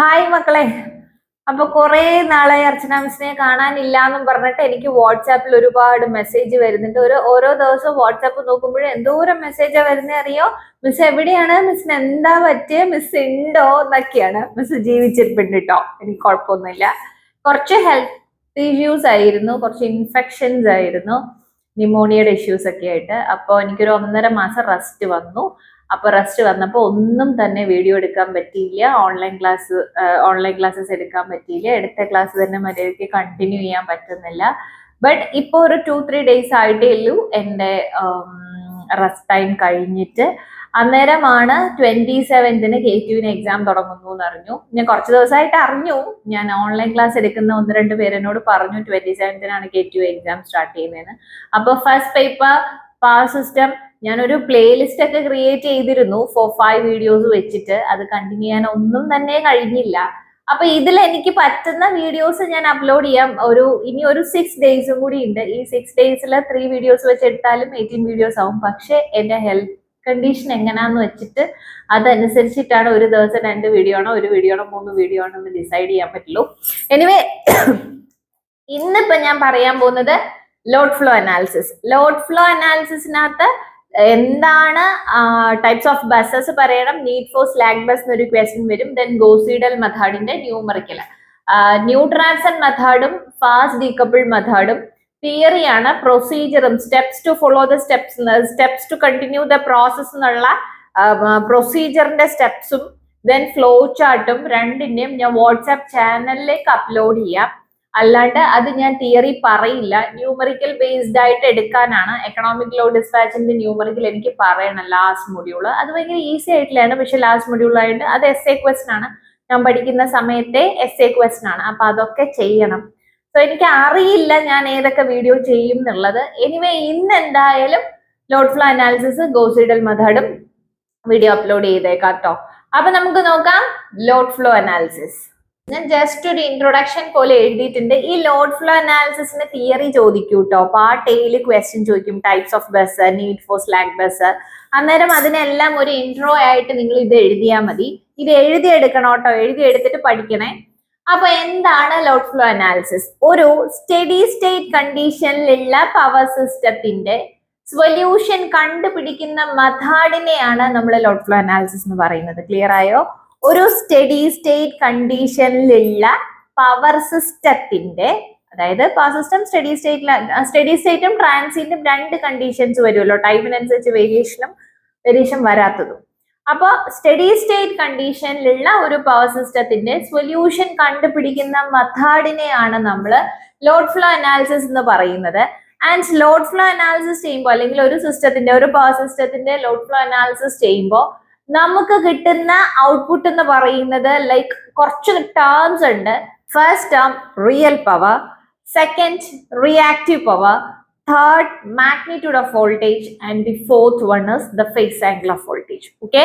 Hi മക്കളെ. അപ്പൊ കുറെ നാളായി അർച്ചന മിസ്സിനെ കാണാനില്ല എന്നും പറഞ്ഞിട്ട് എനിക്ക് വാട്സാപ്പിൽ ഒരുപാട് മെസ്സേജ് വരുന്നുണ്ട്. ഓരോ ദിവസവും വാട്സാപ്പ് നോക്കുമ്പോഴും എന്തോരം മെസ്സേജാ വരുന്നേ അറിയോ? മിസ് എവിടെയാണ്, മിസ്സിന് എന്താ പറ്റിയ, മിസ് ഉണ്ടോ എന്നൊക്കെയാണ്. മിസ് ജീവിച്ചിരിപ്പുണ്ട് കേട്ടോ, എനിക്ക് കുഴപ്പമൊന്നുമില്ല. കുറച്ച് ഹെൽത്ത് ഇഷ്യൂസ് ആയിരുന്നു, കുറച്ച് ഇൻഫെക്ഷൻസ് ആയിരുന്നു, ന്യൂമോണിയയുടെ ഇഷ്യൂസ് ഒക്കെ ആയിട്ട്. അപ്പോൾ എനിക്കൊരു 1.5 മാസം റെസ്റ്റ് വന്നു. അപ്പൊ റെസ്റ്റ് വന്നപ്പോൾ ഒന്നും തന്നെ വീഡിയോ എടുക്കാൻ പറ്റിയില്ല, ഓൺലൈൻ ക്ലാസ്സസ് എടുക്കാൻ പറ്റിയില്ല, എടുത്ത ക്ലാസ് തന്നെ മര്യാദയ്ക്ക് കണ്ടിന്യൂ ചെയ്യാൻ പറ്റുന്നില്ല. ബട്ട് ഇപ്പൊ ഒരു 2-3 ഡേയ്സ് ആയിട്ടേ ഉള്ളൂ എൻ്റെ റെസ്റ്റ് ടൈം കഴിഞ്ഞിട്ട്. അന്നേരമാണ് 27th KTUവിന് എക്സാം തുടങ്ങുന്നു എന്ന് അറിഞ്ഞു. ഞാൻ കുറച്ച് ദിവസമായിട്ട് അറിഞ്ഞു, ഞാൻ ഓൺലൈൻ ക്ലാസ് എടുക്കുന്ന 1-2 പേര് എന്നോട് പറഞ്ഞു 27th KTU എക്സാം സ്റ്റാർട്ട് ചെയ്യുന്നതെന്ന്. അപ്പൊ ഫസ്റ്റ് പേപ്പർ പവർ സിസ്റ്റം ഞാനൊരു പ്ലേലിസ്റ്റ് ഒക്കെ ക്രിയേറ്റ് ചെയ്തിരുന്നു 4-5 വീഡിയോസ് വെച്ചിട്ട്. അത് കണ്ടിന്യൂ ചെയ്യാൻ ഒന്നും തന്നെ കഴിഞ്ഞില്ല. അപ്പൊ ഇതിൽ എനിക്ക് പറ്റുന്ന വീഡിയോസ് ഞാൻ അപ്ലോഡ് ചെയ്യാം. ഇനി ഒരു 6 ഡേയ്സും കൂടി ഉണ്ട്. ഈ 6 ഡേയ്സിൽ 3 വീഡിയോസ് വെച്ച് എടുത്താലും 18 വീഡിയോസ് ആവും. പക്ഷെ എന്റെ ഹെൽത്ത് കണ്ടീഷൻ എങ്ങനെയാന്ന് വെച്ചിട്ട് അതനുസരിച്ചിട്ടാണ് ഒരു ദിവസം 2 വീഡിയോ ആണോ, 1 വീഡിയോ ആണോ, 3 വീഡിയോ ആണോ എന്ന് ഡിസൈഡ് ചെയ്യാൻ പറ്റുള്ളൂ. എനിവേ, ഇന്നിപ്പോ ഞാൻ പറയാൻ പോകുന്നത് load flow analysis. Load flow അനാലിസിസിനകത്ത് എന്താണ് ടൈപ്സ് ഓഫ് ബസ്സസ് പറയണം, നീഡ് ഫോർ സ്ലാക്ക് ബസ് എന്നൊരു ക്വസ്റ്റ്യൻ വരും. ദെൻ ഗോസീഡൽ മെത്തേഡിന്റെ ന്യൂമറിക്കൽ, ന്യൂട്രാൻസൺ മെത്തേഡും ഫാസ്റ്റ് ഡീകപ്പിൾ മെത്തേഡും തിയറിയാണ്. പ്രൊസീജിയറും steps to follow the steps to continue the process എന്നുള്ള പ്രൊസീജിയറിന്റെ സ്റ്റെപ്സും ദെൻ ഫ്ലോ ചാർട്ടും രണ്ടിന്റെയും ഞാൻ വാട്സാപ്പ് ചാനലിലേക്ക് അപ്ലോഡ് ചെയ്യാം. അല്ലാണ്ട് അത് ഞാൻ തിയറി പറയില്ല, ന്യൂമറിക്കൽ ബേസ്ഡ് ആയിട്ട് എടുക്കാനാണ്. എക്കണോമിക് ലോ ഡിസ്പാച്ചിന്റെ ന്യൂമറിക്കൽ എനിക്ക് പറയണം ലാസ്റ്റ് മൊഡ്യൂള്. അത് ഭയങ്കര ഈസി ആയിട്ടില്ലാണ്, പക്ഷെ ലാസ്റ്റ് മൊഡ്യൂളായിട്ട് അത് എസ്എ ക്വസ്റ്റൻ ആണ്. ഞാൻ പഠിക്കുന്ന സമയത്തെ എസ്എ ക്വസ്റ്റൻ ആണ്. അപ്പൊ അതൊക്കെ ചെയ്യണം. സോ എനിക്ക് അറിയില്ല ഞാൻ ഏതൊക്കെ വീഡിയോ ചെയ്യും എന്നുള്ളത്. എനിവേ, ഇന്ന് എന്തായാലും ലോഡ് ഫ്ലോ അനാലിസിസ് ഗോസീഡൽ മെത്തേഡും വീഡിയോ അപ്ലോഡ് ചെയ്തേക്കാം കേട്ടോ. അപ്പൊ നമുക്ക് നോക്കാം ലോഡ് ഫ്ലോ അനാലിസിസ്. ഞാൻ ജസ്റ്റ് ഒരു ഇൻട്രൊഡക്ഷൻ പോലെ എഴുതിയിട്ടുണ്ട്. ഈ ലോഡ് ഫ്ലോ അനാലിസിസിന് തിയറി ചോദിക്കൂ കേട്ടോ. പാർട്ട് എയിൽ ക്വസ്റ്റ്യൻ ചോദിക്കും, types of bus, need for slack bus. അന്നേരം അതിനെല്ലാം ഒരു ഇൻട്രോ ആയിട്ട് നിങ്ങൾ ഇത് എഴുതിയാൽ മതി. ഇത് എഴുതിയെടുക്കണം കേട്ടോ, എഴുതിയെടുത്തിട്ട് പഠിക്കണേ. അപ്പൊ എന്താണ് ലോഡ് ഫ്ലോ അനാലിസിസ്? ഒരു സ്റ്റഡി സ്റ്റേറ്റ് കണ്ടീഷനിലുള്ള പവർ സിസ്റ്റത്തിന്റെ സൊല്യൂഷൻ കണ്ടുപിടിക്കുന്ന മെത്തേഡിനെയാണ് നമ്മൾ ലോഡ് ഫ്ലോ അനാലിസിസ് എന്ന് പറയുന്നത്. ക്ലിയർ ആയോ? ഒരു സ്റ്റഡി സ്റ്റേറ്റ് കണ്ടീഷനിലുള്ള പവർ സിസ്റ്റത്തിന്റെ, അതായത് പവർ സിസ്റ്റം സ്റ്റഡി സ്റ്റേറ്റും ട്രാൻസിയന്റും 2 കണ്ടീഷൻസ് വരുമല്ലോ, ടൈമിനനുസരിച്ച് വേരിയേഷൻ വരാത്തതും. അപ്പൊ സ്റ്റഡി സ്റ്റേറ്റ് കണ്ടീഷനിലുള്ള ഒരു പവർ സിസ്റ്റത്തിന്റെ സൊല്യൂഷൻ കണ്ടുപിടിക്കുന്ന മെത്തേഡിനെയാണ് നമ്മൾ ലോഡ് ഫ്ലോ അനാലിസിസ് എന്ന് പറയുന്നത്. ആൻഡ് ലോഡ് ഫ്ലോ അനാലിസിസ് ചെയ്യുമ്പോൾ, അല്ലെങ്കിൽ ഒരു പവർ സിസ്റ്റത്തിന്റെ ലോഡ് ഫ്ലോ അനാലിസിസ് ചെയ്യുമ്പോൾ നമുക്ക് കിട്ടുന്ന ഔട്ട്പുട്ട് എന്ന് പറയുന്നത് ലൈക്ക് കുറച്ച് ടേംസ് ഉണ്ട്. First term real power, second reactive power, third magnitude of voltage and the fourth one is the face angle of voltage. Okay,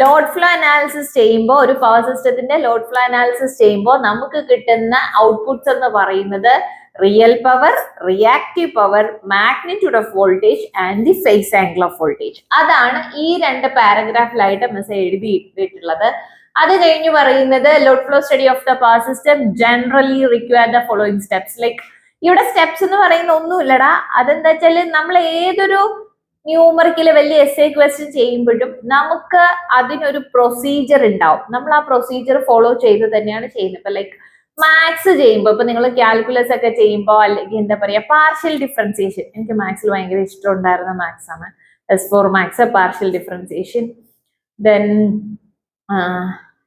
load flow analysis ചെയ്യുമ്പോൾ, ഒരു power സിസ്റ്റത്തിന്റെ ലോഡ് ഫ്ലോ അനാലിസിസ് ചെയ്യുമ്പോൾ നമുക്ക് കിട്ടുന്ന outputs എന്ന് പറയുന്നത് real power, reactive power, magnitude of voltage and the face angle of voltage. അതാണ് ഈ 2 പാരഗ്രാഫിലായിട്ട് മിസ് എഴുതിയിട്ടുള്ളത്. അത് കഴിഞ്ഞ് പറയുന്നത് load flow study of the power system generally require the following steps. Like ഇവിടെ സ്റ്റെപ്സ് എന്ന് പറയുന്ന ഒന്നുമില്ലടാ. അതെന്താ വെച്ചാൽ നമ്മൾ ഏതൊരു ന്യൂമറിക്കല് വലിയ എസ്എ ക്വസ്റ്റ്യൻ ചെയ്യുമ്പോഴും നമുക്ക് അതിനൊരു പ്രൊസീജിയർ ഉണ്ടാവും. നമ്മൾ ആ പ്രൊസീജിയർ ഫോളോ ചെയ്ത് തന്നെയാണ് ചെയ്യുന്നത്. ഇപ്പൊ ലൈക്ക് മാത്സ് ചെയ്യുമ്പോൾ, ഇപ്പൊ നിങ്ങൾ കാൽക്കുലസ് ഒക്കെ ചെയ്യുമ്പോൾ, അല്ലെങ്കിൽ എന്താ പറയാ, പാർഷ്യൽ ഡിഫറൻസിയേഷൻ, എനിക്ക് മാത്സിൽ ഭയങ്കര ഇഷ്ടം ഉണ്ടായിരുന്ന മാത്സ് ആണ്, S4 maths, partial differentiation, then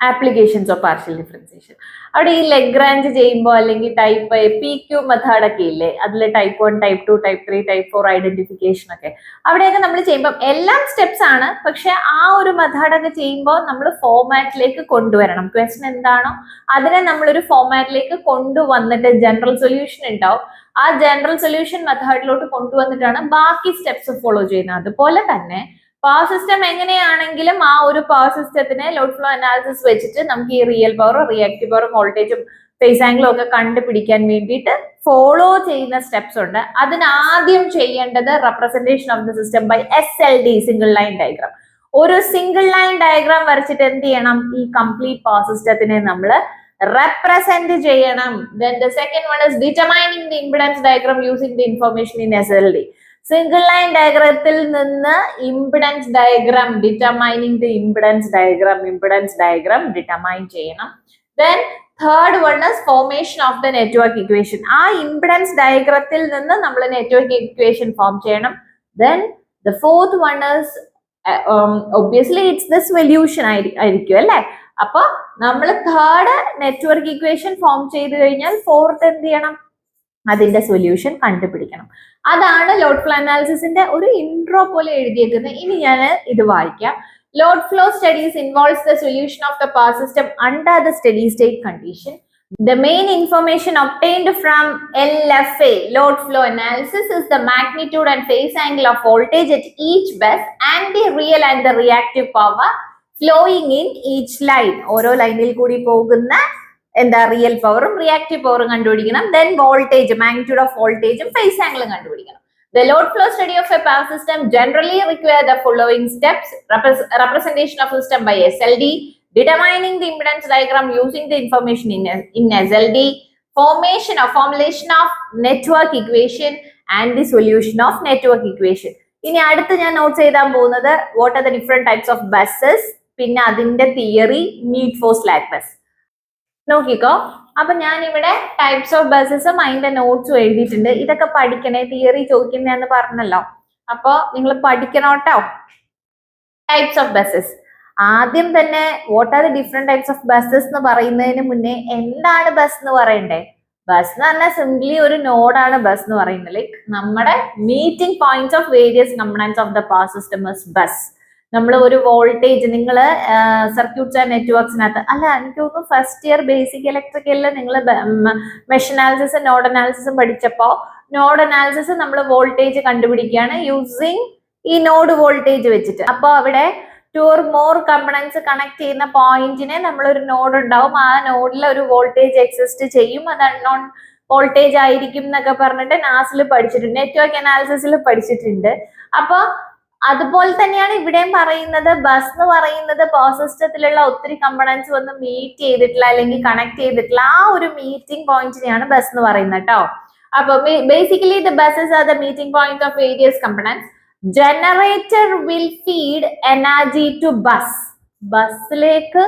applications of partial differentiation. അവിടെ ഈ ലെഗ്രാഞ്ച് ചെയ്യുമ്പോൾ, അല്ലെങ്കിൽ ടൈപ്പ് PQ മെത്തേഡ് ഒക്കെ ഇല്ലേ, അതിൽ type 1, type 2, type 3, type 4 identification ഒക്കെ, അവിടെയൊക്കെ നമ്മൾ ചെയ്യുമ്പോൾ എല്ലാം സ്റ്റെപ്സ് ആണ്. പക്ഷെ ആ ഒരു മെത്തേഡൊക്കെ ചെയ്യുമ്പോൾ നമ്മൾ ഫോർമാറ്റിലേക്ക് കൊണ്ടുവരണം. ക്വസ്റ്റൻ എന്താണോ അതിനെ നമ്മളൊരു ഫോർമാറ്റിലേക്ക് കൊണ്ടുവന്നിട്ട് ജനറൽ സൊല്യൂഷൻ ഉണ്ടാവും. ആ ജനറൽ സൊല്യൂഷൻ മെത്തേഡിലോട്ട് കൊണ്ടുവന്നിട്ടാണ് ബാക്കി സ്റ്റെപ്സ് ഫോളോ ചെയ്യുന്നത്. അതുപോലെ തന്നെ പവർ സിസ്റ്റം എങ്ങനെയാണെങ്കിലും ആ ഒരു പവർ സിസ്റ്റത്തിനെ ലോഡ് ഫ്ലോ അനാലിസിസ് വെച്ചിട്ട് നമുക്ക് ഈ റിയൽ പവറും റിയാക്റ്റീവ് പവറും വോൾട്ടേജും ഫേസ് ആംഗിളും ഒക്കെ കണ്ടുപിടിക്കാൻ വേണ്ടിയിട്ട് ഫോളോ ചെയ്യുന്ന സ്റ്റെപ്സ് ഉണ്ട്. അതിനാദ്യം ചെയ്യേണ്ടത് representation of the system by SLD, single line diagram. ഒരു സിംഗിൾ ലൈൻ ഡയഗ്രാം വരച്ചിട്ട് എന്ത് ചെയ്യണം? ഈ കംപ്ലീറ്റ് പവർ സിസ്റ്റത്തിനെ നമ്മൾ represent ചെയ്യണം. Then the second one is determining the impedance diagram using the information in SLD. Single line diagramത്തിൽ നിന്ന് impedance diagram, determining the impedance diagram determine ചെയ്യണം. Then third one is formation of the network equation. ആ impedance diagramത്തിൽ നിന്ന് നമ്മൾ network equation form ചെയ്യണം. Then the fourth one is obviously it's the solution ആയിരിക്കും അല്ലേ? അപ്പൊ നമ്മൾ തേർഡ് നെറ്റ്വർക്ക് ഇക്വേഷൻ ഫോം ചെയ്ത് കഴിഞ്ഞാൽ ഫോർത്ത് എന്ത് ചെയ്യണം? അതിന്റെ സൊല്യൂഷൻ കണ്ടുപിടിക്കണം. അതാണ് ലോഡ് ഫ്ലോ അനാലിസിസിന്റെ ഒരു ഇൻട്രോ പോലെ എഴുതിയേക്കുന്നത്. ഇനി ഞാൻ ഇത് വായിക്കാം. Load flow studies involves the solution of the power system under the steady state condition. The main information obtained from LFA, load flow analysis, is the magnitude and phase angle of voltage at each bus and the real and the reactive power flowing in each line. ഓരോ ലൈനിൽ കൂടി പോകുന്ന എന്താ real പവറും reactive പവറും കണ്ടുപിടിക്കണം. Then voltage, magnitude of voltage ഉം phase angle ഉം കണ്ടുപിടിക്കണം. The load flow study of a power system generally require the following steps: representation of system by SLD, determining the impedance diagram using the information in SLD, formulation of network equation and the solution of network equation. ഇനി അടുത്ത് ഞാൻ not ചെയ്താൻ പോകുന്നത് what are the different types of buses, പിന്നെ അതിന്റെ theory, need for slack bus. നോക്കിക്കോ. അപ്പൊ ഞാൻ ഇവിടെ ടൈപ്സ് ഓഫ് ബസ്സസും അതിന്റെ നോട്ട്സും എഴുതിയിട്ടുണ്ട്. ഇതൊക്കെ പഠിക്കണേ, തിയറി ചോദിക്കുന്നതെന്ന് പറഞ്ഞല്ലോ. അപ്പൊ നിങ്ങൾ പഠിക്കണോട്ടോ. Types of buses. ആദ്യം തന്നെ what are the different types of buses എന്ന് പറയുന്നതിന് മുന്നേ എന്താണ് ബസ് എന്ന് പറയണ്ടേ? ബസ് എന്ന് പറഞ്ഞാൽ സിംപ്ലി ഒരു നോഡാണ് ബസ് എന്ന് പറയുന്നത്. ലൈക്ക് നമ്മുടെ meeting points of various components of the power system is bus. നമ്മൾ ഒരു വോൾട്ടേജ്, നിങ്ങൾ സർക്യൂട്ട്സ് ആൻഡ് നെറ്റ്വർക്സിനകത്ത് അല്ല, എനിക്ക് തോന്നുന്നു ഫസ്റ്റ് ഇയർ ബേസിക് ഇലക്ട്രിക്കലിൽ നിങ്ങൾ മെഷ് അനാലിസിസും നോഡ് അനാലിസിസും പഠിച്ചപ്പോൾ നോഡ് അനാലിസിസ് നമ്മൾ വോൾട്ടേജ് കണ്ടുപിടിക്കുകയാണ് യൂസിങ് ഈ നോഡ് വോൾട്ടേജ് വെച്ചിട്ട്. അപ്പോൾ അവിടെ 2 or more കമ്പണൻസ് കണക്ട് ചെയ്യുന്ന പോയിന്റിനെ നമ്മളൊരു നോഡ് ഉണ്ടാവും. ആ നോഡിൽ ഒരു വോൾട്ടേജ് എക്സിസ്റ്റ് ചെയ്യും. അത് അൺനോൺ വോൾട്ടേജ് ആയിരിക്കും എന്നൊക്കെ പറഞ്ഞിട്ട് നാസിൽ പഠിച്ചിട്ടുണ്ട്, നെറ്റ്വർക്ക് അനാലിസിസിൽ പഠിച്ചിട്ടുണ്ട്. അപ്പൊ അതുപോലെ തന്നെയാണ് ഇവിടെയും പറയുന്നത്. ബസ് എന്ന് പറയുന്നത് പവർ സിസ്റ്റത്തിലുള്ള ഒത്തിരി കമ്പണൻസ് വന്ന് മീറ്റ് ചെയ്തിട്ടില്ല അല്ലെങ്കിൽ കണക്ട് ചെയ്തിട്ടില്ല ആ ഒരു മീറ്റിംഗ് പോയിന്റിനെയാണ് ബസ് എന്ന് പറയുന്നത് കേട്ടോ. അപ്പൊ basically the buses are the meeting point of various components. Generator will feed energy to bus. ബസ്സിലേക്ക്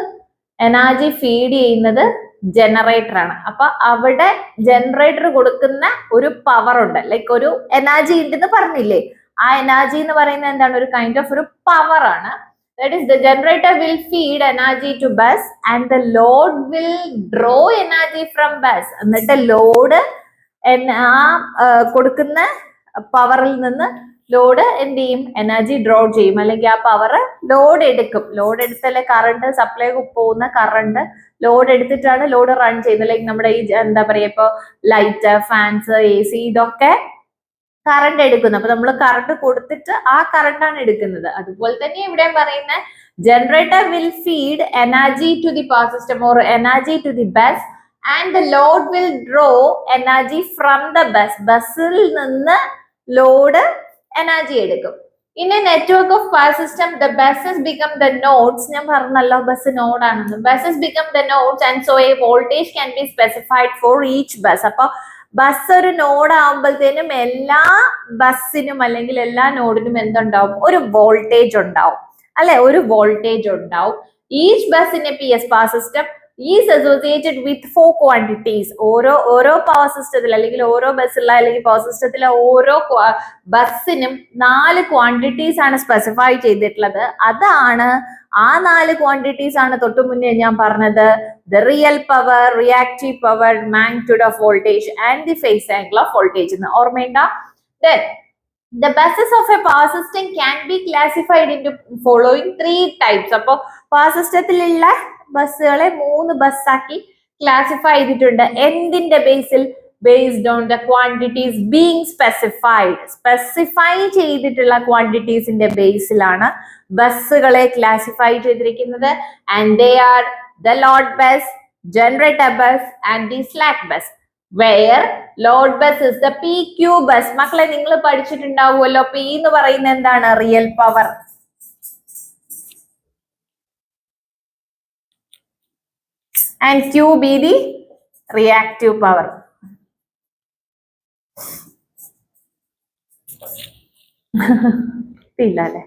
എനർജി ഫീഡ് ചെയ്യുന്നത് ജനറേറ്റർ ആണ്. അപ്പൊ അവിടെ ജനറേറ്റർ കൊടുക്കുന്ന ഒരു പവർ ഉണ്ട്, ലൈക്ക് ഒരു എനർജി ഉണ്ടെന്ന് പറഞ്ഞില്ലേ. ആ എനർജി എന്ന് പറയുന്നത് എന്താണ്? ഒരു കൈൻഡ് ഓഫ് ഒരു പവർ ആണ്. That is, the generator will feed energy to bus and the load will draw energy from bus. എന്നിട്ട് ലോഡ് കൊടുക്കുന്ന പവറിൽ നിന്ന് ലോഡ് എന്ത് ചെയ്യും? എനർജി ഡ്രോ ചെയ്യും, അല്ലെങ്കിൽ ആ പവർ ലോഡ് എടുക്കും. ലോഡ് എടുത്തല്ലേ കറണ്ട് സപ്ലൈ പോകുന്ന കറണ്ട് ലോഡ് എടുത്തിട്ടാണ് ലോഡ് റൺ ചെയ്യുന്നത്. ലൈക്ക് നമ്മുടെ ഈ എന്താ പറയാ, ഇപ്പൊ ലൈറ്റ്, ഫാൻസ്, AC ഇതൊക്കെ കറണ്ട് എടുക്കുന്നു. അപ്പൊ നമ്മൾ കറണ്ട് കൊടുത്തിട്ട് ആ കറണ്ടാണ് എടുക്കുന്നത്. അതുപോലെ തന്നെ ഇവിടെ പറയുന്ന generator will feed energy to the power system or energy to the bus and the load will draw energy from the bus. ബസ്സിൽ നിന്ന് ലോഡ് എനർജി എടുക്കും. In a network of power system the buses become the nodes. ഞാൻ പറഞ്ഞല്ലോ bus നോഡാണെന്ന്. Buses become the nodes and so a voltage can be specified for each bus. അപ്പൊ bus ഒരു node ആകുമ്പോഴത്തേനും എല്ലാ ബസ്സിനും അല്ലെങ്കിൽ എല്ലാ നോഡിനും എന്തുണ്ടാവും? ഒരു വോൾട്ടേജ് ഉണ്ടാവും അല്ലെ? ഒരു വോൾട്ടേജ് ഉണ്ടാവും. Each bus in A power system is associated with 4 quantities. ഓരോ പവർ സിസ്റ്റത്തിൽ അല്ലെങ്കിൽ ഓരോ ബസ്സിലുള്ള അല്ലെങ്കിൽ പവർ സിസ്റ്റത്തിലെ ഓരോ ബസ്സിനും 4 ക്വാണ്ടിറ്റീസ് ആണ് സ്പെസിഫൈ ചെയ്തിട്ടുള്ളത്. അതാണ് ആ 4 ക്വാണ്ടിറ്റീസ് ആണ് തൊട്ടു മുന്നേ ഞാൻ പറഞ്ഞത്. The real power, reactive power, magnitude of voltage and the face angle of voltage എന്ന് ഓർമ്മയുണ്ടോ? Then the buses of a power system can be classified into following 3 types. അപ്പൊ പവർ സിസ്റ്റത്തിലുള്ള ബസ്സുകളെ 3 ബസ്സാക്കി ക്ലാസിഫൈ ചെയ്തിട്ടുണ്ട്. എന്തിന്റെ ബേസിൽ? Based on the quantities being specified. Specify ചെയ്തിട്ടുള്ള ക്വാണ്ടിറ്റീസിന്റെ ബേസിലാണ് ബസ്സുകളെ ക്ലാസിഫൈ ചെയ്തിരിക്കുന്നത്. And they are the load bus, generator bus and the slack bus. where load bus is the PQ bus. മക്കളെ നിങ്ങൾ പഠിച്ചിട്ടുണ്ടാവുമല്ലോ. P എന്ന് പറയുന്നത് എന്താണ്? Real power. and Q be the reactive power. ഇല്ല അല്ലേ?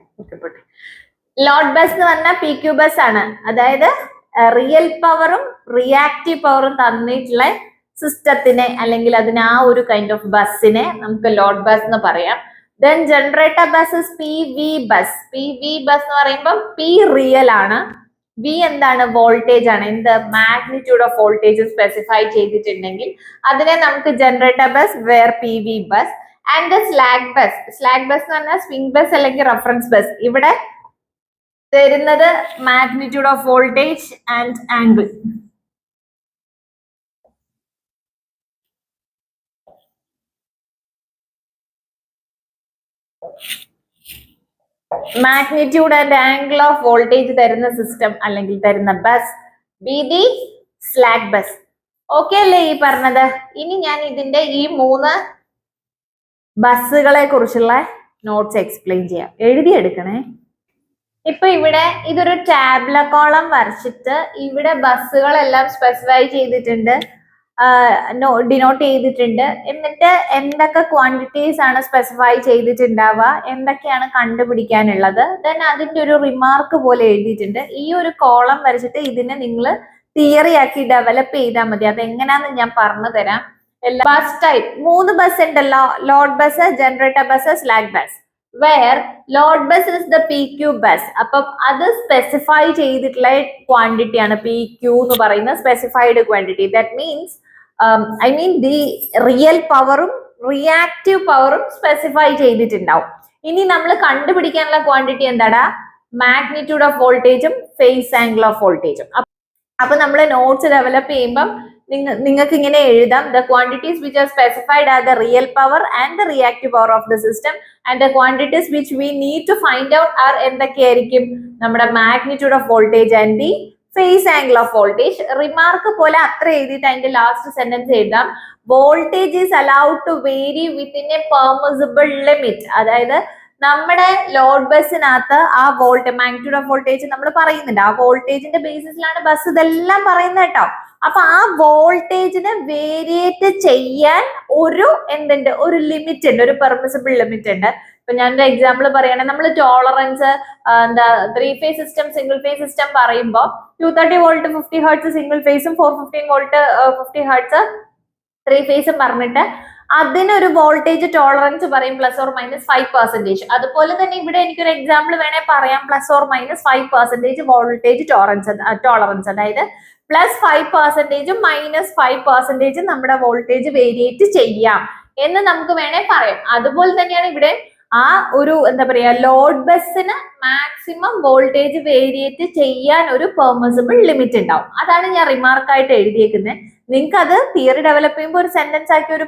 ലോഡ് ബസ് എന്ന് പറഞ്ഞാൽ പി ക്യൂ ബസ് ആണ്. അതായത് റിയൽ പവറും റിയാക്റ്റീവ് പവറും തന്നിട്ടുള്ള സിസ്റ്റത്തിനെ അല്ലെങ്കിൽ അതിന് ആ ഒരു കൈൻഡ് ഓഫ് ബസ്സിനെ നമുക്ക് ലോഡ് ബസ് എന്ന് പറയാം. Then generator bus is P V bus. P V bus എന്ന് പറയുമ്പോൾ പി റിയൽ ആണ്, വി എന്താണ്? വോൾട്ടേജ് ആണ്. എന്ത്? മാഗ്നിറ്റ്യൂഡ് ഓഫ് വോൾട്ടേജ് സ്പെസിഫൈ ചെയ്തിട്ടുണ്ടെങ്കിൽ അതിനെ നമുക്ക് generator bus, where P V bus. And slack bus. Slack bus എന്ന് പറഞ്ഞാൽ സ്വിംഗ് ബസ് അല്ലെങ്കിൽ റെഫറൻസ് ബസ്. ഇവിടെ തരുന്നത് magnitude of voltage and angle. Magnitude and angle of voltage തരുന്ന സിസ്റ്റം അല്ലെങ്കിൽ തരുന്ന bus be the slack bus. Okay അല്ലേ ഈ പറഞ്ഞത്? ഇനി ഞാൻ ഇതിന്റെ ഈ 3 ബസ്സുകളെ കുറിച്ചുള്ള നോട്ട്സ് എക്സ്പ്ലെയിൻ ചെയ്യാം. എഴുതിയെടുക്കണേ. ഇപ്പൊ ഇവിടെ ഇതൊരു ടാബ്ല കോളം വരച്ചിട്ട് ഇവിടെ ബസ്സുകളെല്ലാം സ്പെസിഫൈ ചെയ്തിട്ടുണ്ട്, ഡിനോട്ട് ചെയ്തിട്ടുണ്ട്. എന്നിട്ട് എന്തൊക്കെ ക്വാണ്ടിറ്റീസ് ആണ് സ്പെസിഫൈ ചെയ്തിട്ടുണ്ടാവുക, എന്തൊക്കെയാണ് കണ്ടുപിടിക്കാനുള്ളത്, ദെൻ അതിന്റെ ഒരു റിമാർക്ക് പോലെ എഴുതിയിട്ടുണ്ട്. ഈ ഒരു കോളം വരച്ചിട്ട് ഇതിനെ നിങ്ങൾ തിയറി ആക്കി ഡെവലപ്പ് ചെയ്താൽ മതി. അതെങ്ങനെയാന്ന് ഞാൻ പറഞ്ഞു തരാം. ബസ് ടൈപ്പ് 3 ബസ് ഉണ്ടല്ലോ, load bus, generator bus, slack bus. Where load bus is the P Q bus. അപ്പം അത് സ്പെസിഫൈ ചെയ്തിട്ടുള്ള ക്വാണ്ടിറ്റി ആണ് പി ക്യൂ എന്ന് പറയുന്ന specified quantity. That means the real പവറും റിയാക്റ്റീവ് പവറും സ്പെസിഫൈ ചെയ്തിട്ടുണ്ടാവും. ഇനി നമ്മൾ കണ്ടുപിടിക്കാനുള്ള ക്വാണ്ടിറ്റി എന്താടാ? മാഗ്നിറ്റ്യൂഡ് ഓഫ് വോൾട്ടേജും ഫേസ് ആംഗിൾ ഓഫ് വോൾട്ടേജും. അപ്പൊ നമ്മൾ നോട്ട്സ് ഡെവലപ്പ് ചെയ്യുമ്പം നിങ്ങൾക്ക് ഇങ്ങനെ എഴുതാം: the quantities which are specified are the real power and the reactive power of the system, and the quantities which we need to find out are എന്തൊക്കെയായിരിക്കും? നമ്മുടെ magnitude of voltage and the phase angle of voltage. Remark പോലെ അത്ര എഴുതിയിട്ട് അതിന്റെ last sentence എഴുതാം: voltage is allowed to vary within a permissible limit. അതായത് നമ്മുടെ load ബസ്സിനകത്ത് ആ മാഗ്നിറ്റ്യൂഡ് ഓഫ് വോൾട്ടേജ് നമ്മൾ പറയുന്നുണ്ട്. ആ വോൾട്ടേജിന്റെ ബേസിസിലാണ് ബസ് ഇതെല്ലാം പറയുന്നത് കേട്ടോ. അപ്പൊ ആ വോൾട്ടേജിനെ വേരിയേറ്റ് ചെയ്യാൻ ഒരു ലിമിറ്റ് ഉണ്ട്, ഒരു പെർമിസിബിൾ ലിമിറ്റ് ഉണ്ട്. ഇപ്പൊ ഞാനൊരു എക്സാമ്പിൾ പറയുകയാണെങ്കിൽ നമ്മൾ tolerance 3 phase system, single phase system പറയുമ്പോൾ 230 വോൾട്ട് 50 ഹെർട്സ് സിംഗിൾ ഫേസും 415 വോൾട്ട് 50 ഹെർട്സ് 3 ഫേസും പറഞ്ഞിട്ട് അതിനൊരു വോൾട്ടേജ് ടോളറൻസ് പറയും +or-5%. അതുപോലെ തന്നെ ഇവിടെ എനിക്കൊരു എക്സാമ്പിൾ വേണേ പറയാം, +or-5% വോൾട്ടേജ് ടോളറൻസ്. അതായത് +5% -5% നമ്മുടെ വോൾട്ടേജ് വേരിയേറ്റ് ചെയ്യാം എന്ന് നമുക്ക് വേണേ പറയാം. അതുപോലെ തന്നെയാണ് ഇവിടെ ആ ഒരു എന്താ പറയാ, ലോഡ് ബസ്സിന് മാക്സിമം വോൾട്ടേജ് വേരിയേറ്റ് ചെയ്യാൻ ഒരു പെർമിസിബിൾ ലിമിറ്റ് ഉണ്ടാവും. അതാണ് ഞാൻ റിമാർക്കായിട്ട് എഴുതിയേക്കുന്നത്. നിങ്ങൾക്ക് അത് തിയറി ഡെവലപ്പ് ചെയ്യുമ്പോൾ ഒരു സെന്റൻസ് ആക്കി ഒരു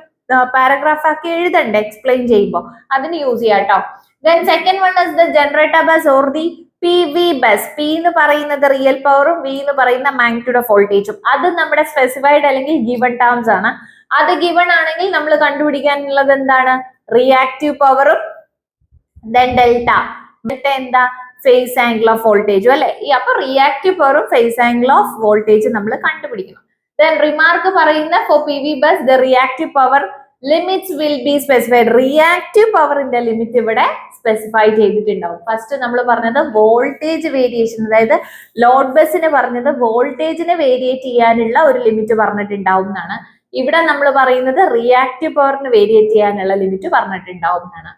പാരഗ്രാഫ് ആക്കി എഴുതണ്ടേ എക്സ്പ്ലെയിൻ ചെയ്യുമ്പോൾ, അതിന് യൂസ് ചെയ്യാം കേട്ടോ. Then second one is the generator bus or the P V bus. P എന്ന് പറയുന്നത് റിയൽ പവറും വി എന്ന് പറയുന്ന മാഗ്നിറ്റ്യൂഡ് ഓഫ് വോൾട്ടേജും. അത് നമ്മുടെ സ്പെസിഫൈഡ് അല്ലെങ്കിൽ ഗിവൺ ടേംസ് ആണ്. അത് ഗിവൺ ആണെങ്കിൽ നമ്മൾ കണ്ടുപിടിക്കാനുള്ളത് എന്താണ്? റിയാക്റ്റീവ് പവറും ദെൻ ഡെൽറ്റ എന്താ? ഫേസ് ആംഗിൾ ഓഫ് വോൾട്ടേജും അല്ലെ. അപ്പൊ റിയാക്റ്റീവ് പവറും ഫേസ് ആംഗിൾ ഓഫ് വോൾട്ടേജ് നമ്മൾ കണ്ടുപിടിക്കണം. Then remark പറയുന്ന for PV bus the reactive power limits will be specified. Reactive power ന്റെ ലിമിറ്റ് ഇവിടെ സ്പെസിഫൈ ചെയ്തിട്ടുണ്ടാവും. ഫസ്റ്റ് നമ്മൾ പറഞ്ഞത് വോൾട്ടേജ് വേരിയേഷൻ, അതായത് ലോഡ് ബസ്സിന് പറഞ്ഞത് വോൾട്ടേജിനെ വേരിയേറ്റ് ചെയ്യാനുള്ള ഒരു ലിമിറ്റ് പറഞ്ഞിട്ടുണ്ടാവും എന്നാണ്. ഇവിടെ നമ്മൾ പറയുന്നത് റിയാക്റ്റീവ് പവറിന് വേരിയേറ്റ് ചെയ്യാനുള്ള ലിമിറ്റ് പറഞ്ഞിട്ടുണ്ടാവും എന്നാണ്.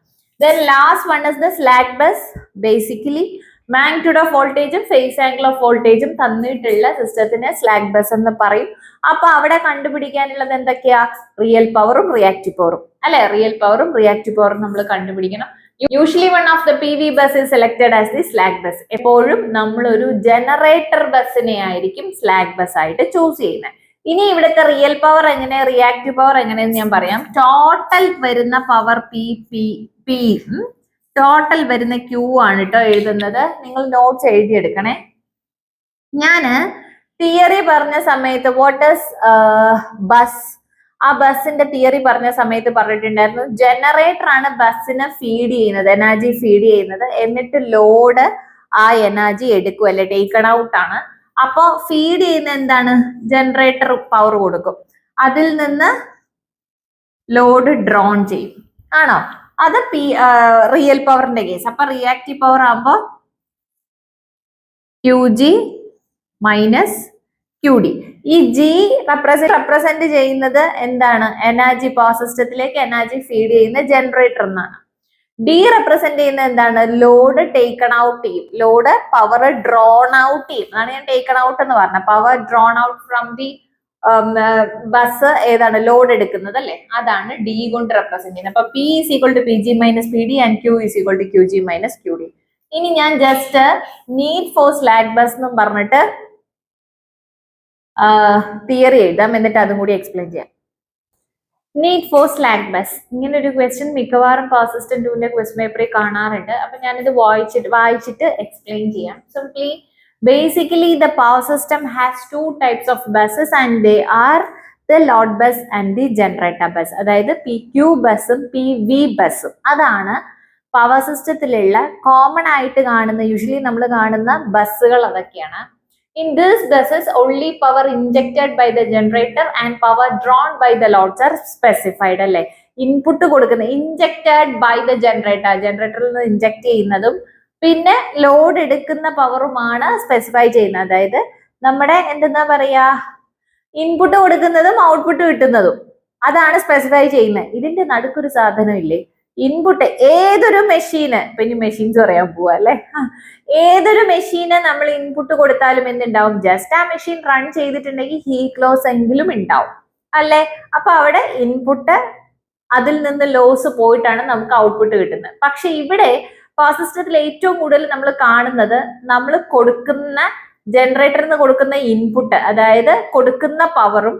Then last one is the slack bus. Basically magnitude of വോൾട്ടേജും ഫേസ് ആംഗിൾ ഓഫ് വോൾട്ടേജും തന്നിട്ടുള്ള സിസ്റ്റത്തിനെ സ്ലാക്ക് ബസ് എന്ന് പറയും. അപ്പൊ അവിടെ കണ്ടുപിടിക്കാനുള്ളത് എന്തൊക്കെയാ? റിയൽ പവറും റിയാക്റ്റീവ് പവറും അല്ലെ. റിയൽ പവറും റിയാക്റ്റീവ് പവറും നമ്മൾ കണ്ടുപിടിക്കണം. Usually one of the P V bus is selected as the slack bus. എപ്പോഴും നമ്മൾ ഒരു ജനറേറ്റർ ബസ്സിനെ ആയിരിക്കും സ്ലാക്ക് ബസ് ആയിട്ട് ചൂസ് ചെയ്യുന്നത്. ഇനി ഇവിടുത്തെ റിയൽ പവർ എങ്ങനെ, റിയാക്റ്റീവ് പവർ എങ്ങനെയെന്ന് ഞാൻ പറയാം. ടോട്ടൽ വരുന്ന പവർ പി ടോട്ടൽ വരുന്ന ക്യൂ ആണ് കേട്ടോ എഴുതുന്നത്. നിങ്ങൾ നോട്ട്സ് എഴുതിയെടുക്കണേ. ഞാന് തിയറി പറഞ്ഞ സമയത്ത് വാട്ട് ഈസ് ബസ്, ആ ബസ്സിന്റെ തിയറി പറഞ്ഞ സമയത്ത് പറഞ്ഞിട്ടുണ്ടായിരുന്നു ജനറേറ്റർ ആണ് ബസ്സിന് ഫീഡ് ചെയ്യുന്നത്, എനർജി ഫീഡ് ചെയ്യുന്നത്. എന്നിട്ട് ലോഡ് ആ എനർജി എടുക്കും അല്ലെ, ടേക്കൺ ഔട്ട് ആണ്. അപ്പൊ ഫീഡ് ചെയ്യുന്ന എന്താണ്? ജനറേറ്റർ പവർ കൊടുക്കും, അതിൽ നിന്ന് ലോഡ് ഡ്രോൺ ചെയ്യും, ആണോ? അത് റിയൽ പവറിന്റെ കേസ്. അപ്പൊ റിയാക്റ്റീവ് പവർ ആകുമ്പോ QG മൈനസ് QD. ഈ G റെപ്രസെന്റ് ചെയ്യുന്നത് എന്താണ്? എനർജി പവർ സിസ്റ്റത്തിലേക്ക് എനർജി ഫീഡ് ചെയ്യുന്ന ജനറേറ്റർ എന്നാണ്. D റെപ്രസെന്റ് ചെയ്യുന്നത് എന്താണ്? ലോഡ് ടേക്കൺ ഔട്ട് ചെയ്യും, ലോഡ് പവർ ഡ്രോൺ ഔട്ട് ചെയ്യും. അതാണ് ഞാൻ ടേക്കൺ ഔട്ട് എന്ന് പറഞ്ഞത്. Power drone out from the bus ഏതാണ്? ലോഡ് എടുക്കുന്നത് അല്ലെ, അതാണ് D കൊണ്ട് റെപ്രസെന്റ് ചെയ്യുന്നത്. അപ്പൊ P is equal to PG minus PD and Q is equal to QG minus QD. ഇനി ഞാൻ just need for slack bus എന്നും പറഞ്ഞിട്ട് തിയറി എഴുതാം, എന്നിട്ട് അതും കൂടി എക്സ്പ്ലെയിൻ ചെയ്യാം. നീഡ് ഫോർ സ്ലാക്ക് ബസ്, ഇങ്ങനെ ഒരു ക്വസ്റ്റ്യൻ മിക്കവാറും പവർ സിസ്റ്റം 2ന്റെ ക്വസ്റ്റ്യൻ പേപ്പറിൽ കാണാറുണ്ട്. അപ്പൊ ഞാനിത് വായിച്ചിട്ട് എക്സ്പ്ലെയിൻ ചെയ്യാം. Simply basically the power system has two types of buses and they are the load bus and the generator bus. അതായത് PQ ബസ്സും PV ബസ്സും. അതാണ് പവർ സിസ്റ്റത്തിലുള്ള കോമൺ ആയിട്ട് കാണുന്ന, യൂഷ്വലി നമ്മൾ കാണുന്ന ബസ്സുകൾ അതൊക്കെയാണ്. In these buses only power injected by the generator and power drawn by the loads are specified. അല്ലെ, ഇൻപുട്ട് കൊടുക്കുന്ന ഇൻജക്റ്റഡ് ബൈ ദ ജനറേറ്ററിൽ നിന്ന് ഇൻജക്ട് ചെയ്യുന്നതും പിന്നെ ലോഡ് എടുക്കുന്ന പവറുമാണ് സ്പെസിഫൈ ചെയ്യുന്നത്. അതായത് നമ്മുടെ എന്താ പറയാ, ഇൻപുട്ട് കൊടുക്കുന്നതും ഔട്ട്പുട്ട് കിട്ടുന്നതും അതാണ് സ്പെസിഫൈ ചെയ്യുന്നത്. ഇതിന്റെ നടുക്കൊരു സാധനം ഇല്ലേ, ഇൻപുട്ട്. ഏതൊരു മെഷീന്, ഇപ്പൊ ഇനി മെഷീൻസ് പറയാൻ പോവാ അല്ലെ, ഏതൊരു മെഷീന് നമ്മൾ ഇൻപുട്ട് കൊടുത്താലും എന്തുണ്ടാവും? ജസ്റ്റ് ആ മെഷീൻ റൺ ചെയ്തിട്ടുണ്ടെങ്കിൽ ഹീറ്റ് ലോസ് എങ്കിലും ഉണ്ടാവും അല്ലെ. അപ്പൊ അവിടെ ഇൻപുട്ട്, അതിൽ നിന്ന് ലോസ് പോയിട്ടാണ് നമുക്ക് ഔട്ട്പുട്ട് കിട്ടുന്നത്. പക്ഷെ ഇവിടെ പവർ സിസ്റ്റത്തിൽ ഏറ്റവും കൂടുതൽ നമ്മൾ കാണുന്നത്, നമ്മൾ കൊടുക്കുന്ന ജനറേറ്ററിൽ നിന്ന് കൊടുക്കുന്ന ഇൻപുട്ട്, അതായത് കൊടുക്കുന്ന പവറും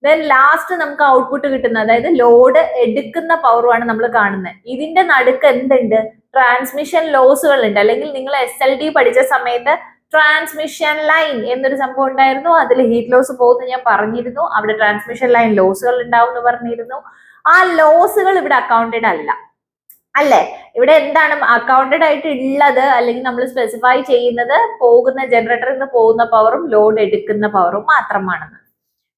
ദെൻ ലാസ്റ്റ് നമുക്ക് ഔട്ട്പുട്ട് കിട്ടുന്ന, അതായത് ലോഡ് എടുക്കുന്ന പവറുമാണ് നമ്മൾ കാണുന്നത്. ഇതിന്റെ നടുക്ക് എന്തുണ്ട്? ട്രാൻസ്മിഷൻ ലോസുകൾ ഉണ്ട്. അല്ലെങ്കിൽ നിങ്ങൾ SLD പഠിച്ച സമയത്ത് ട്രാൻസ്മിഷൻ ലൈൻ എന്നൊരു സംഭവം ഉണ്ടായിരുന്നു. അതിൽ ഹീറ്റ് ലോസ് പോകുന്ന ഞാൻ പറഞ്ഞിരുന്നു. അവിടെ ട്രാൻസ്മിഷൻ ലൈൻ ലോസുകൾ ഉണ്ടാവും എന്ന് പറഞ്ഞിരുന്നു. ആ ലോസുകൾ ഇവിടെ അക്കൗണ്ടഡ് അല്ല അല്ലെ. ഇവിടെ എന്താണ് അക്കൗണ്ടഡ് ആയിട്ട് ഉള്ളത്, അല്ലെങ്കിൽ നമ്മൾ സ്പെസിഫൈ ചെയ്യുന്നത് പോകുന്ന ജനറേറ്ററിൽ നിന്ന് പോകുന്ന പവറും ലോഡ് എടുക്കുന്ന പവറും മാത്രമാണെന്ന്.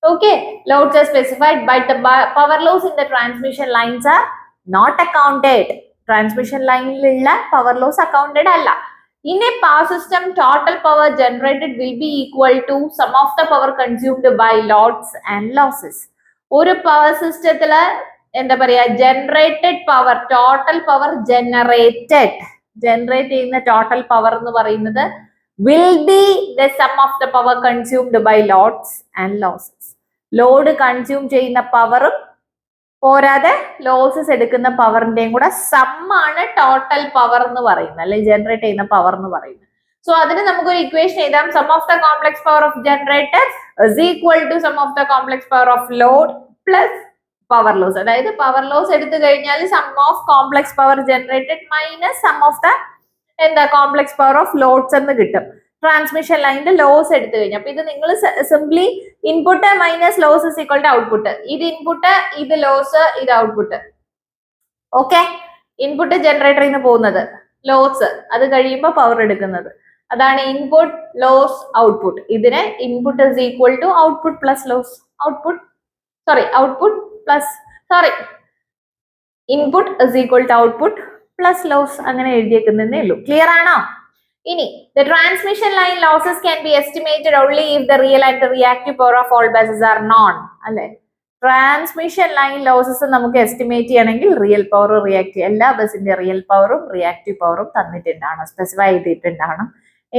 Okay, loads are specified, but the power loss in the transmission lines are not accounted. Transmission line illa power loss accounted alla. In a power system, total power generated will be equal to sum of the power consumed by loads and losses. ഒരു power സിസ്റ്റത്തില് എന്താ പറയാ, generated power, total power generate ചെയ്യുന്ന total power എന്ന് പറയുന്നത് will be the sum of the power consumed by loads and losses. Load consume ചെയ്യുന്ന പവറും പോരാതെ losses എടുക്കുന്ന പവറിന്റെയും കൂടെ സമ്മാണ് ടോട്ടൽ പവർ എന്ന് പറയുന്നത്, അല്ലെങ്കിൽ ജനറേറ്റ് ചെയ്യുന്ന പവർ എന്ന് പറയുന്നത്. സോ അതിന് നമുക്കൊരു ഇക്വേഷൻ എഴുതാം. Sum of the complex power of generator is equal to sum of the complex power of load plus power loss. അതായത് പവർ ലോസ് എടുത്തു കഴിഞ്ഞാൽ sum of complex power generated minus sum of the complex power of loads എന്ന് കിട്ടും. Transmission ലൈനിന്റെ loss എടുത്തു കഴിഞ്ഞാൽ, അപ്പൊ ഇത് നിങ്ങൾ simply input minus loss is equal to output. ഇത് ഇൻപുട്ട്, ഇത് ലോസ്, ഇത് ഔട്ട്പുട്ട്. ഓക്കെ, ഇൻപുട്ട് ജനറേറ്ററിൽ നിന്ന് പോകുന്നത്, ലോസ് അത് കഴിയുമ്പോൾ പവർ എടുക്കുന്നത്, അതാണ് ഇൻപുട്ട് ലോസ് ഔട്ട്പുട്ട്. ഇതിന് input is equal to output plus loss, input is equal to output plus loss, അങ്ങനെ എഴുതിയേക്കുന്നതേ ഉള്ളൂ. ക്ലിയർ ആണോ? ഇനി the transmission line losses can be estimated only if the real and the reactive power of all buses are known. അല്ലെ, transmission line losses നമുക്ക് estimate ചെയ്യണമെങ്കിൽ real power, reactive, എല്ലാ ബസിന്റെ റിയൽ പവറും റിയാക്റ്റീവ് പവറും തന്നിട്ടുണ്ടാവണം, സ്പെസിഫൈ ചെയ്തിട്ടുണ്ടാവണം.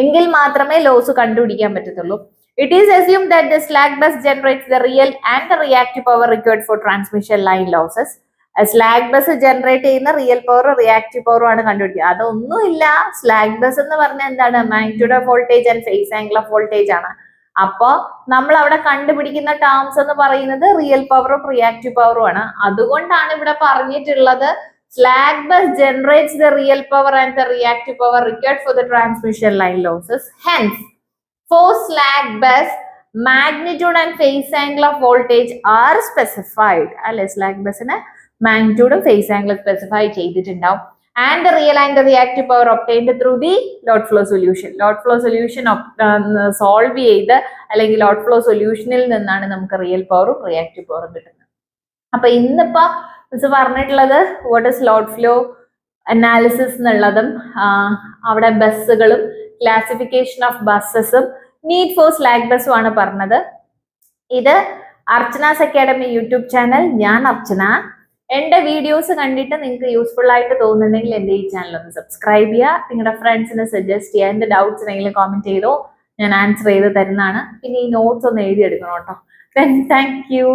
എങ്കിൽ മാത്രമേ ലോസ് കണ്ടുപിടിക്കാൻ പറ്റത്തുള്ളൂ. It is assumed that the slack bus generates the real and the reactive power required for transmission line losses. Slack bus generate ചെയ്യുന്ന റിയൽ പവർ റിയാക്റ്റീവ് പവറും ആണ് കണ്ടുപിടിക്കുക. അതൊന്നുമില്ല. സ്ലാക്ക് ബസ് എന്ന് പറഞ്ഞാൽ എന്താണ്? Magnitude of voltage and phase angle of voltage ആണ്. അപ്പോ നമ്മൾ അവിടെ കണ്ടുപിടിക്കുന്ന ടേംസ് എന്ന് പറയുന്നത് റിയൽ പവറും റിയാക്റ്റീവ് പവറും ആണ്. അതുകൊണ്ടാണ് ഇവിടെ പറഞ്ഞിട്ടുള്ളത് slack bus generates the real power and the reactive power required for the transmission line losses. Hence for slack bus magnitude and phase angle of voltage are specified. അല്ലെ, slack ബസിന് മാഗ്നിറ്റ്യൂഡും phase ആംഗിളും specify ചെയ്തിട്ടുണ്ടാവും. and the real and the reactive power obtained through the load flow solution. Load flow solution solve ചെയ്ത് അല്ലെങ്കിൽ load flow സൊല്യൂഷനിൽ നിന്നാണ് നമുക്ക് റിയൽ പവറും റിയാക്റ്റീവ് പവറും കിട്ടുന്നത്. അപ്പൊ ഇന്നിപ്പോ മിസ് പറഞ്ഞിട്ടുള്ളത് what is load flow analysis എന്നുള്ളതും അവിടെ ബസ്സുകളും ക്ലാസിഫിക്കേഷൻ ഓഫ് ബസ്സസും നീഡ് ഫോർ സ്ലാക്ക് ബസ്സും ആണ് പറഞ്ഞത്. ഇത് അർച്ചനാസ് അക്കാഡമി യൂട്യൂബ് ചാനൽ. ഞാൻ അർച്ചന. എന്റെ വീഡിയോസ് കണ്ടിട്ട് നിങ്ങൾക്ക് യൂസ്ഫുൾ ആയിട്ട് തോന്നുന്നുണ്ടെങ്കിൽ എന്റെ ഈ ചാനൽ ഒന്ന് സബ്സ്ക്രൈബ് ചെയ്യുക. നിങ്ങളുടെ ഫ്രണ്ട്സിന് സജസ്റ്റ് ചെയ്യുക. എന്റെ ഡൗട്ട്സ് എന്തെങ്കിലും കോമെന്റ് ചെയ്തോ, ഞാൻ ആൻസർ ചെയ്ത് തരുന്നതാണ്. പിന്നെ ഈ നോട്ട്സ് ഒന്ന് എഴുതിയെടുക്കണം കേട്ടോ. Thank you.